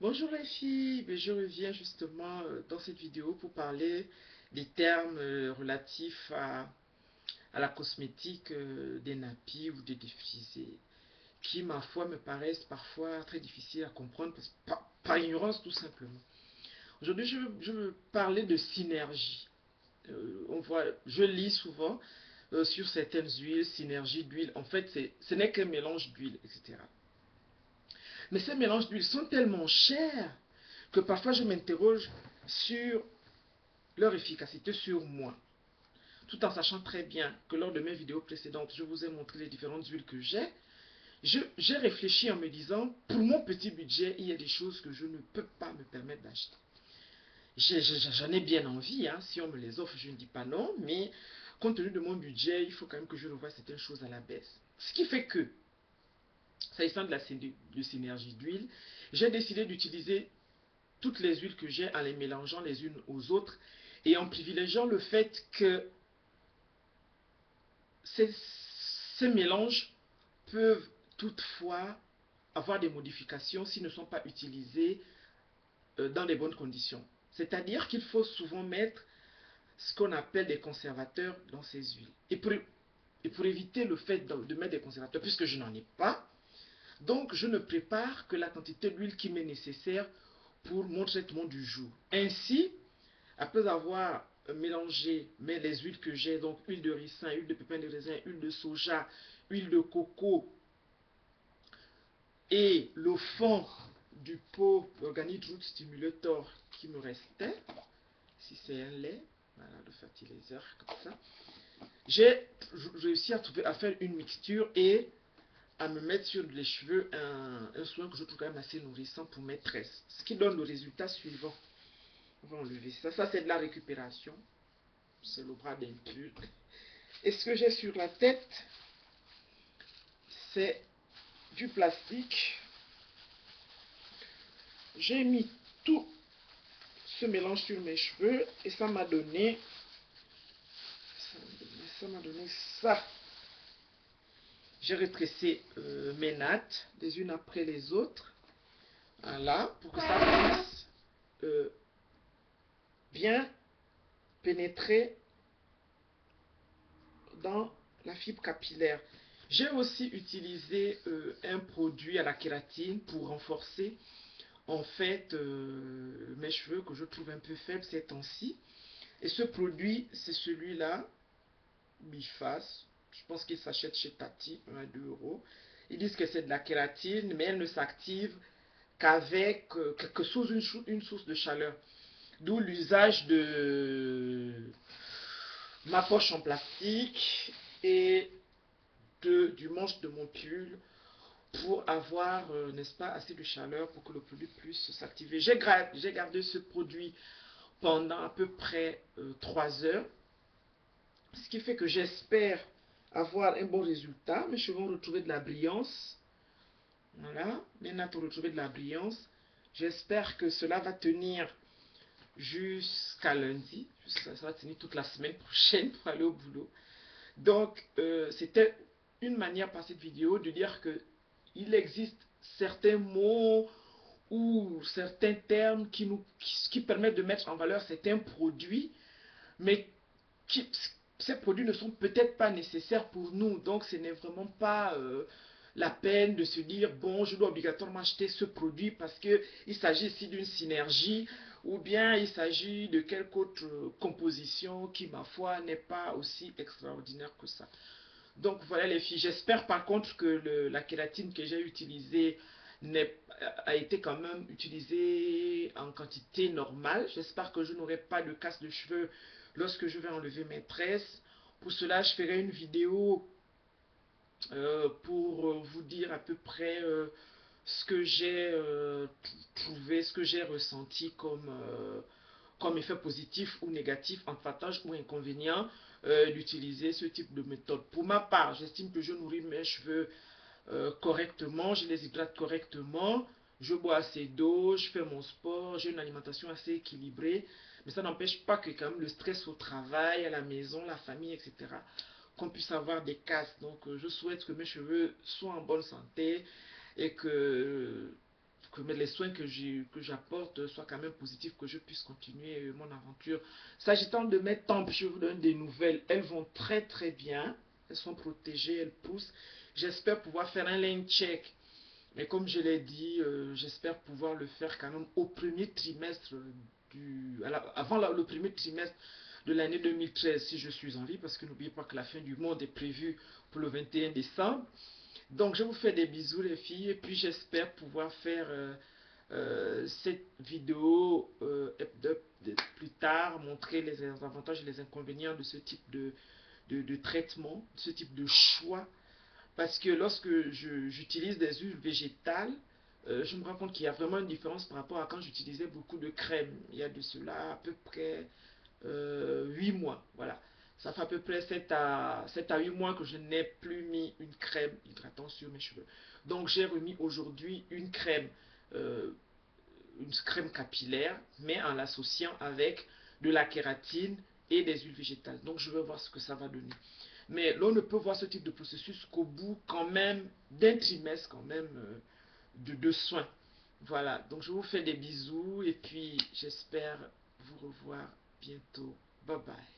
Bonjour les filles, je reviens justement dans cette vidéo pour parler des termes relatifs à la cosmétique des nappies ou des défrisés, qui ma foi me paraissent parfois très difficiles à comprendre par ignorance tout simplement. Aujourd'hui je veux parler de synergie. Je lis souvent sur certaines huiles, synergie d'huile, en fait ce n'est qu'un mélange d'huile, etc. Mais ces mélanges d'huile sont tellement chers que parfois je m'interroge sur leur efficacité sur moi, tout en sachant très bien que lors de mes vidéos précédentes, je vous ai montré les différentes huiles que j'ai. J'ai réfléchi en me disant, pour mon petit budget, il y a des choses que je ne peux pas me permettre d'acheter. J'en ai bien envie, hein, si on me les offre, je ne dis pas non, mais compte tenu de mon budget, il faut quand même que je revoie certaines choses à la baisse. Ce qui fait que, s'agissant de la synergie d'huile, j'ai décidé d'utiliser toutes les huiles que j'ai en les mélangeant les unes aux autres et en privilégiant le fait que ces, ces mélanges peuvent toutefois avoir des modifications s'ils ne sont pas utilisés dans les bonnes conditions. C'est-à-dire qu'il faut souvent mettre ce qu'on appelle des conservateurs dans ces huiles. Et pour éviter le fait de mettre des conservateurs, puisque je n'en ai pas, donc je ne prépare que la quantité d'huile qui m'est nécessaire pour mon traitement du jour. Ainsi, après avoir mélangé les huiles que j'ai, donc huile de ricin, huile de pépins de raisin, huile de soja, huile de coco et le fond du pot Organic Root Stimulator qui me restait, si c'est un lait, voilà, le fertilizer comme ça, j'ai réussi à faire une mixture et à me mettre sur les cheveux un soin que je trouve quand même assez nourrissant pour mes tresses. Ce qui donne le résultat suivant. On va enlever ça. Ça, c'est de la récupération. C'est le bras d'un pull. Et ce que j'ai sur la tête, c'est du plastique. J'ai mis tout ce mélange sur mes cheveux et ça m'a donné ça. J'ai rétrécé mes nattes les unes après les autres. Voilà, pour que ça puisse euh, bien pénétrer dans la fibre capillaire. J'ai aussi utilisé un produit à la kératine pour renforcer en fait mes cheveux que je trouve un peu faibles ces temps-ci. Et ce produit, c'est celui-là, Biface. Je pense qu'il s'achète chez Tati, 1 à 2 euros. Ils disent que c'est de la kératine, mais elle ne s'active qu'avec que sous une source de chaleur. D'où l'usage de ma poche en plastique et du manche de mon pull pour avoir, n'est-ce pas, assez de chaleur pour que le produit puisse s'activer. J'ai gardé ce produit pendant à peu près 3 heures, ce qui fait que j'espère avoir un bon résultat. Mes cheveux ont retrouvé de la brillance. Voilà, mes nattes ont retrouvé de la brillance. J'espère que cela va tenir jusqu'à lundi. Ça va tenir toute la semaine prochaine pour aller au boulot. Donc, c'était une manière par cette vidéo de dire que il existe certains mots ou certains termes qui permettent de mettre en valeur certains produits, mais qui, ces produits ne sont peut-être pas nécessaires pour nous. Donc, ce n'est vraiment pas la peine de se dire, bon, je dois obligatoirement acheter ce produit parce qu'il s'agit ici d'une synergie ou bien il s'agit de quelque autre composition qui, ma foi, n'est pas aussi extraordinaire que ça. Donc voilà les filles, j'espère par contre que la kératine que j'ai utilisée a été quand même utilisée en quantité normale. J'espère que je n'aurai pas de casse de cheveux lorsque je vais enlever mes tresses. Pour cela, je ferai une vidéo pour vous dire à peu près ce que j'ai trouvé, ce que j'ai ressenti comme effet positif ou négatif, avantage ou inconvénient d'utiliser ce type de méthode. Pour ma part, j'estime que je nourris mes cheveux correctement, je les hydrate correctement, je bois assez d'eau, je fais mon sport, j'ai une alimentation assez équilibrée, mais ça n'empêche pas que quand même le stress au travail, à la maison, la famille, etc., qu'on puisse avoir des casses. Donc je souhaite que mes cheveux soient en bonne santé et les soins que j'apporte soient quand même positifs, que je puisse continuer mon aventure. S'agitant de mes tempes, je vous donne des nouvelles. Elles vont très très bien. Elles sont protégées, elles poussent. J'espère pouvoir faire un line check. Mais comme je l'ai dit, j'espère pouvoir le faire quand même au premier trimestre avant le premier trimestre de l'année 2013, si je suis en vie, parce que n'oubliez pas que la fin du monde est prévue pour le 21 décembre. Donc je vous fais des bisous les filles, et puis j'espère pouvoir faire cette vidéo plus tard, montrer les avantages et les inconvénients de ce type de traitement, ce type de choix. Parce que lorsque j'utilise des huiles végétales, je me rends compte qu'il y a vraiment une différence par rapport à quand j'utilisais beaucoup de crème. Il y a de cela à peu près 8 mois. Voilà. Ça fait à peu près 7 à 8 mois que je n'ai plus mis une crème hydratant sur mes cheveux. Donc j'ai remis aujourd'hui euh, une crème capillaire, mais en l'associant avec de la kératine et des huiles végétales. Donc je vais voir ce que ça va donner. Mais l'on ne peut voir ce type de processus qu'au bout quand même d'un trimestre quand même de soins. Voilà, donc je vous fais des bisous et puis j'espère vous revoir bientôt. Bye bye.